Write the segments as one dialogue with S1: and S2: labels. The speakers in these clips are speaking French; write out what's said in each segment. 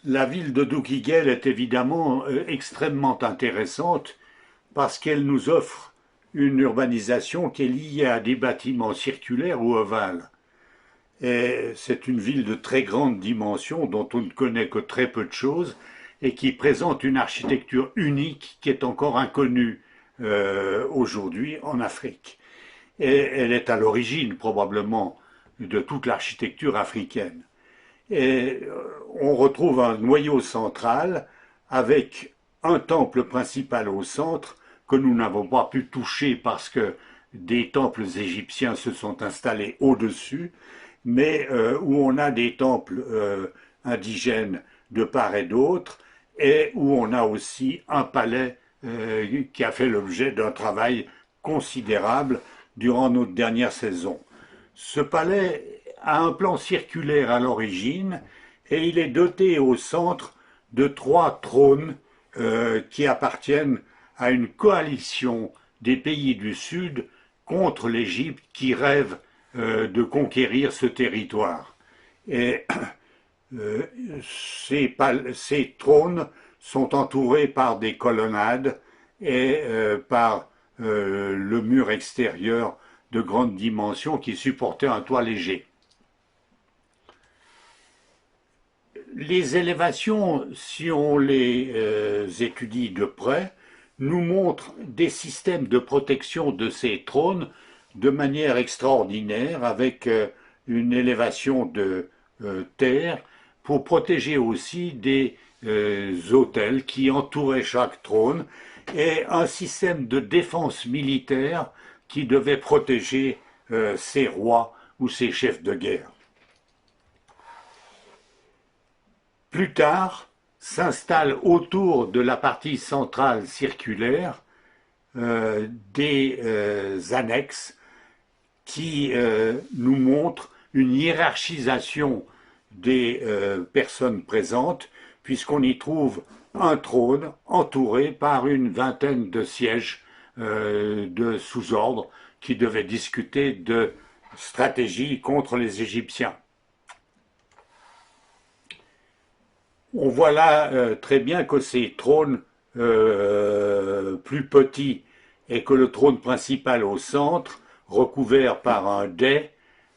S1: La ville de Doukigel est évidemment extrêmement intéressante parce qu'elle nous offre une urbanisation qui est liée à des bâtiments circulaires ou ovales. Et c'est une ville de très grande dimension dont on ne connaît que très peu de choses et qui présente une architecture unique qui est encore inconnue aujourd'hui en Afrique. Et elle est à l'origine probablement de toute l'architecture africaine. Et on retrouve un noyau central avec un temple principal au centre que nous n'avons pas pu toucher parce que des temples égyptiens se sont installés au-dessus, mais où on a des temples indigènes de part et d'autre, et où on a aussi un palais qui a fait l'objet d'un travail considérable durant notre dernière saison. Ce palais a un plan circulaire à l'origine et il est doté au centre de trois trônes qui appartiennent à une coalition des pays du Sud contre l'Égypte qui rêve de conquérir ce territoire. Et euh, ces trônes sont entourés par des colonnades et par le mur extérieur de grande dimension qui supportait un toit léger. Les élévations, si on les étudie de près, nous montrent des systèmes de protection de ces trônes de manière extraordinaire, avec une élévation de terre pour protéger aussi des autels qui entouraient chaque trône et un système de défense militaire qui devait protéger ces rois ou ces chefs de guerre. Plus tard, s'installent autour de la partie centrale circulaire des annexes qui nous montrent une hiérarchisation des personnes présentes, puisqu'on y trouve un trône entouré par une vingtaine de sièges de sous-ordre qui devaient discuter de stratégie contre les Égyptiens. On voit là très bien que ces trônes plus petits et que le trône principal au centre, recouvert par un dais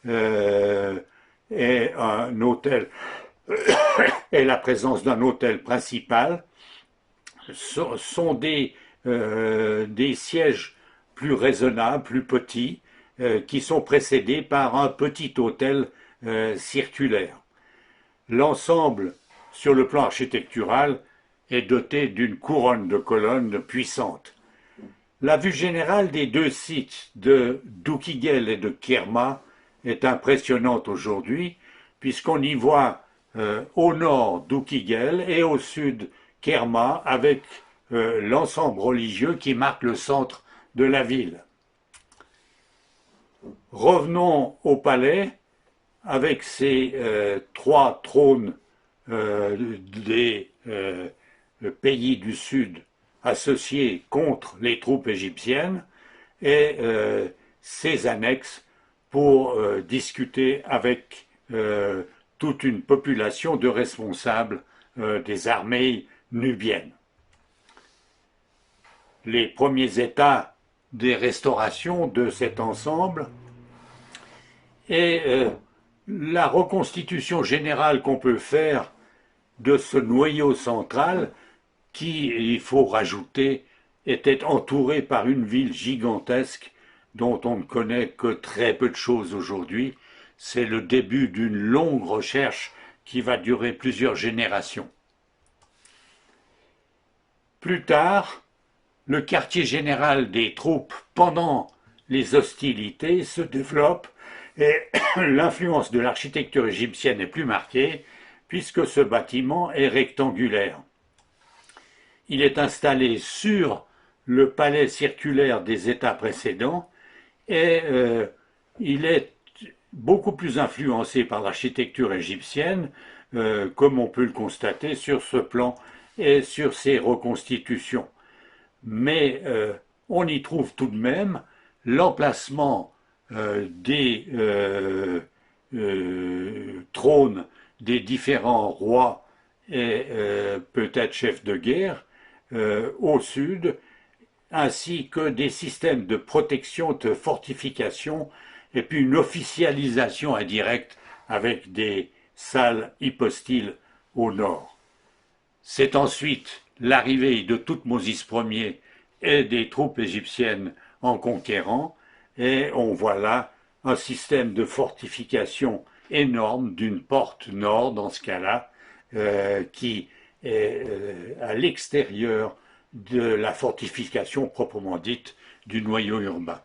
S1: et un autel, et la présence d'un autel principal, sont des sièges plus raisonnables, plus petits, qui sont précédés par un petit autel circulaire. L'ensemble, sur le plan architectural, est doté d'une couronne de colonnes puissantes. La vue générale des deux sites de Doukigel et de Kerma est impressionnante aujourd'hui, puisqu'on y voit au nord Doukigel et au sud Kerma, avec l'ensemble religieux qui marque le centre de la ville. Revenons au palais, avec ces trois trônes des pays du Sud associés contre les troupes égyptiennes et ces annexes pour discuter avec toute une population de responsables des armées nubiennes. Les premiers états des restaurations de cet ensemble et la reconstitution générale qu'on peut faire de ce noyau central qui, il faut rajouter, était entouré par une ville gigantesque dont on ne connaît que très peu de choses aujourd'hui. C'est le début d'une longue recherche qui va durer plusieurs générations. Plus tard, le quartier général des troupes pendant les hostilités se développe et l'influence de l'architecture égyptienne est plus marquée puisque ce bâtiment est rectangulaire. Il est installé sur le palais circulaire des États précédents et il est beaucoup plus influencé par l'architecture égyptienne, comme on peut le constater sur ce plan et sur ses reconstitutions. Mais on y trouve tout de même l'emplacement des trônes des différents rois et peut-être chef de guerre au sud, ainsi que des systèmes de protection, de fortification, et puis une officialisation indirecte avec des salles hypostyles au nord. C'est ensuite l'arrivée de Toutmoses Ier et des troupes égyptiennes en conquérant, et on voit là un système de fortification énorme d'une porte nord dans ce cas-là, qui est à l'extérieur de la fortification proprement dite du noyau urbain.